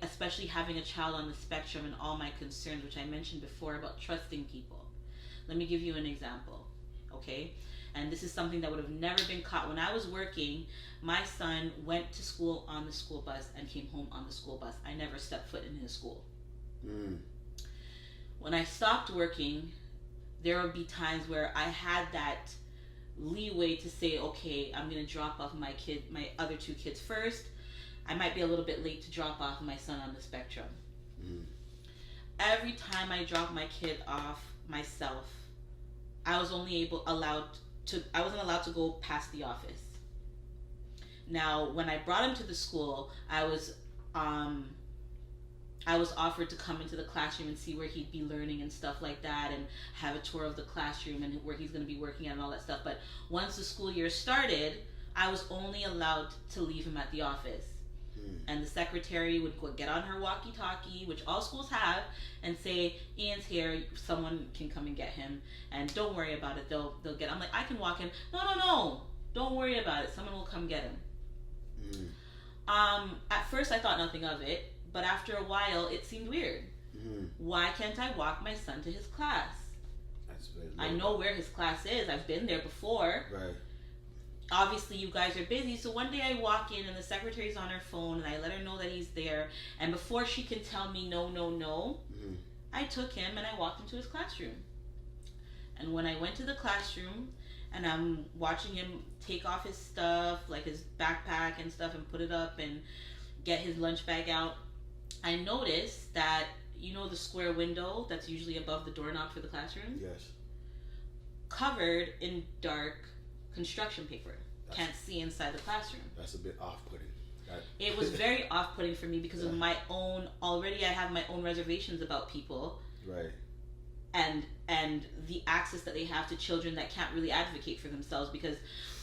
Especially having a child on the spectrum, and all my concerns, which I mentioned before about trusting people. Let me give you an example, okay? And this is something that would have never been caught. When I was working, my son went to school on the school bus and came home on the school bus. I never stepped foot in his school. When I stopped working, there would be times where I had that leeway to say, okay, I'm going to drop off my other two kids first. I might be a little bit late to drop off my son on the spectrum. Every time I dropped my kid off myself, I wasn't allowed to go past the office. Now, when I brought him to the school, I was offered to come into the classroom and see where he'd be learning and stuff like that, and have a tour of the classroom and where he's going to be working at and all that stuff. But once the school year started, I was only allowed to leave him at the office. And the secretary would get on her walkie-talkie, which all schools have, and say, Ian's here, someone can come and get him, and don't worry about it, they'll get. I'm like, I can walk in. No, don't worry about it, someone will come get him. At first I thought nothing of it, but after a while it seemed weird. Why can't I walk my son to his class? I know where his class is, I've been there before. Right. Obviously you guys are busy, so one day I walk in and the secretary's on her phone, and I let her know that he's there, and before she can tell me no, I took him and I walked into his classroom. And when I went to the classroom and I'm watching him take off his stuff, like his backpack and stuff, and put it up and get his lunch bag out, I noticed that, you know, the square window that's usually above the doorknob for the classroom? Yes. Covered in dark construction paper. Can't see inside the classroom. That's a bit off-putting. It was very off-putting for me because of my own, already I have my own reservations about people. Right. And the access that they have to children that can't really advocate for themselves, because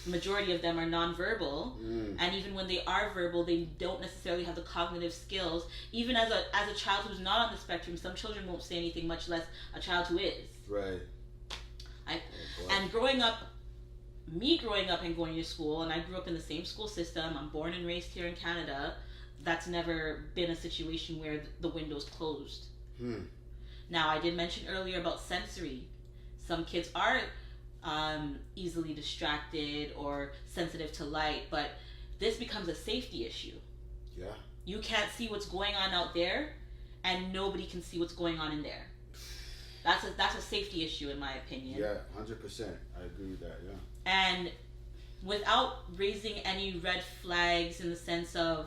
the majority of them are nonverbal, and even when they are verbal, they don't necessarily have the cognitive skills. Even as a child who's not on the spectrum, some children won't say anything, much less a child who is. Right. And growing up and going to school, and I grew up in the same school system, I'm born and raised here in Canada, that's never been a situation where the window's closed. Now, I did mention earlier about sensory. Some kids are easily distracted or sensitive to light, but this becomes a safety issue. Yeah. You can't see what's going on out there, and nobody can see what's going on in there. That's a safety issue, in my opinion. Yeah, 100%. I agree with that, yeah. And without raising any red flags in the sense of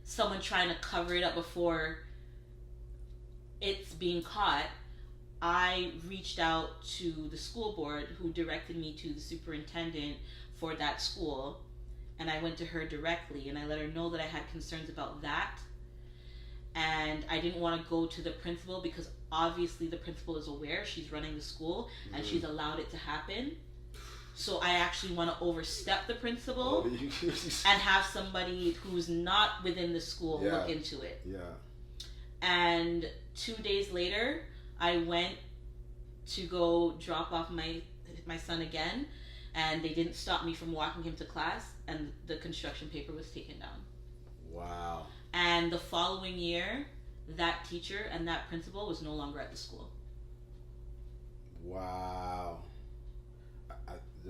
someone trying to cover it up before it's being caught, I reached out to the school board, who directed me to the superintendent for that school, and I went to her directly and I let her know that I had concerns about that, and I didn't want to go to the principal because obviously the principal is aware, she's running the school, and she's allowed it to happen. So I actually want to overstep the principal and have somebody who's not within the school look into it. Yeah. And 2 days later, I went to go drop off my son again, and they didn't stop me from walking him to class, and the construction paper was taken down. Wow. And the following year, that teacher and that principal was no longer at the school. Wow.